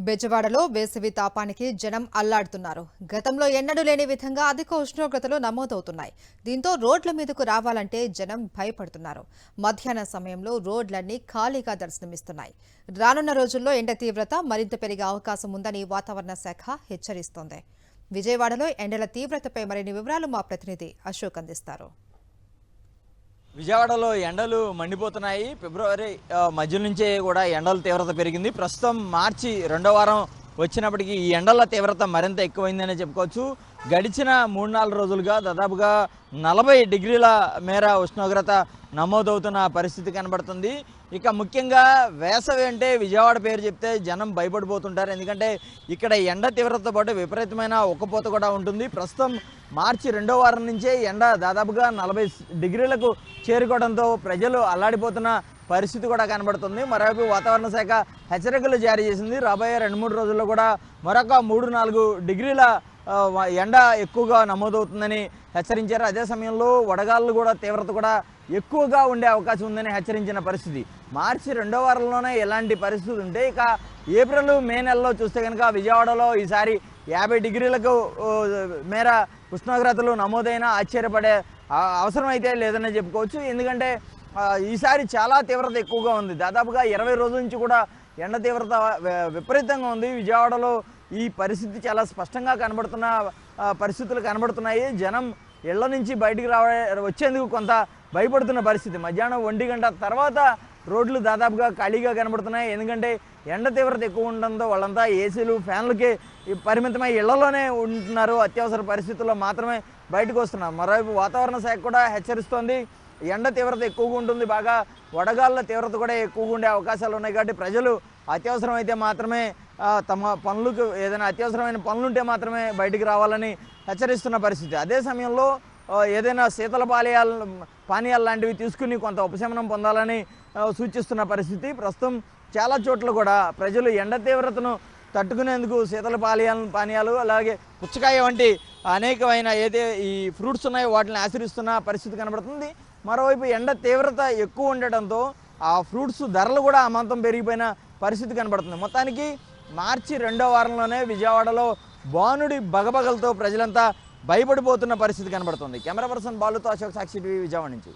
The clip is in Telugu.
బెజవాడలో వేసవి తాపానికి జనం అల్లాడుతున్నారు. గతంలో ఎన్నడూ లేని విధంగా అధిక ఉష్ణోగ్రతలు నమోదవుతున్నాయి. దీంతో రోడ్ల మీదకు రావాలంటే జనం భయపడుతున్నారు. మధ్యాహ్న సమయంలో రోడ్లన్నీ ఖాళీగా దర్శనమిస్తున్నాయి. రానున్న రోజుల్లో ఎండ తీవ్రత మరింత పెరిగే అవకాశం ఉందని వాతావరణ శాఖ హెచ్చరిస్తోంది. విజయవాడలో ఎండల తీవ్రతపై మరిన్ని వివరాలు మా ప్రతినిధి అశోక్ అందిస్తారు. విజయవాడలో ఎండలు మండిపోతున్నాయి. ఫిబ్రవరి మధ్య నుంచే కూడా ఎండల తీవ్రత పెరిగింది. ప్రస్తుతం మార్చి రెండో వారం వచ్చినప్పటికీ ఈ ఎండల తీవ్రత మరింత ఎక్కువైందనే చెప్పుకోవచ్చు. గడిచిన 3-4 రోజులుగా దాదాపుగా 40 డిగ్రీల మేర ఉష్ణోగ్రత నమోదవుతున్న పరిస్థితి కనబడుతుంది. ఇక ముఖ్యంగా వేసవి అంటే విజయవాడ పేరు చెప్తే జనం భయపడిపోతుంటారు. ఎందుకంటే ఇక్కడ ఎండ తీవ్రతతో పాటు విపరీతమైన ఉక్కపోత కూడా ఉంటుంది. ప్రస్తుతం మార్చి రెండో వారం నుంచే ఎండ దాదాపుగా 40 డిగ్రీలకు చేరుకోవడంతో ప్రజలు అల్లాడిపోతున్న పరిస్థితి కూడా కనబడుతుంది. మరోవైపు వాతావరణ శాఖ హెచ్చరికలు జారీ చేసింది. రాబోయే 2-3 రోజుల్లో కూడా మరొక 3-4 డిగ్రీల ఎండ ఎక్కువగా నమోదవుతుందని హెచ్చరించారు. అదే సమయంలో వడగాళ్ళు కూడా తీవ్రత కూడా ఎక్కువగా ఉండే అవకాశం ఉందని హెచ్చరించిన పరిస్థితి. మార్చి రెండో వారంలోనే ఎలాంటి పరిస్థితి ఉంటే ఇక ఏప్రిల్ మే నెలలో చూస్తే కనుక విజయవాడలో ఈసారి 50 డిగ్రీలకు మేర ఉష్ణోగ్రతలు నమోదైనా ఆశ్చర్యపడే అవసరం అయితే లేదని చెప్పుకోవచ్చు. ఎందుకంటే ఈసారి చాలా తీవ్రత ఎక్కువగా ఉంది. దాదాపుగా 20 రోజుల నుంచి కూడా ఎండ తీవ్రత విపరీతంగా ఉంది. విజయవాడలో ఈ పరిస్థితి చాలా స్పష్టంగా కనబడుతున్న పరిస్థితులు కనబడుతున్నాయి. జనం ఇళ్ల నుంచి బయటికి వచ్చేందుకు కొంత భయపడుతున్న పరిస్థితి. మధ్యాహ్నం 1 గంట తర్వాత రోడ్లు దాదాపుగా ఖాళీగా కనబడుతున్నాయి. ఎందుకంటే ఎండ తీవ్రత ఎక్కువ ఉండడంతో వాళ్ళంతా ఏసీలు ఫ్యాన్లకి పరిమితమై ఇళ్లలోనే ఉంటున్నారు. అత్యవసర పరిస్థితుల్లో మాత్రమే బయటకు వస్తున్నారు. మరోవైపు వాతావరణ శాఖ కూడా హెచ్చరిస్తోంది, ఎండ తీవ్రత ఎక్కువగా ఉంటుంది, బాగా వడగాళ్ళ తీవ్రత కూడా ఎక్కువగా ఉండే అవకాశాలు ఉన్నాయి. కాబట్టి ప్రజలు అత్యవసరం అయితే మాత్రమే తమ పనులకు ఏదైనా అత్యవసరమైన పనులుంటే మాత్రమే బయటికి రావాలని హెచ్చరిస్తున్న పరిస్థితి. అదే సమయంలో ఏదైనా శీతల పానీయాలు లాంటివి తీసుకుని కొంత ఉపశమనం పొందాలని సూచిస్తున్న పరిస్థితి. ప్రస్తుతం చాలా చోట్ల కూడా ప్రజలు ఎండ తీవ్రతను తట్టుకునేందుకు శీతల పానీయాలు అలాగే పుచ్చకాయ వంటి అనేకమైన ఈ ఫ్రూట్స్ ఉన్నాయో వాటిని ఆశ్రయిస్తున్న పరిస్థితి కనబడుతుంది. మరోవైపు ఎండ తీవ్రత ఎక్కువ ఉండటంతో ఆ ఫ్రూట్స్ ధరలు కూడా అమాంతం పెరిగిపోయిన పరిస్థితి కనబడుతుంది. మొత్తానికి మార్చి రెండో వారంలోనే విజయవాడలో బాణుడి బగబగలతో ప్రజలంతా భయపడిపోతున్న పరిస్థితి కనబడుతుంది. కెమెరా పర్సన్ బాలుతో అశోక్, సాక్షి టీవీ, విజయవాడ నుంచి.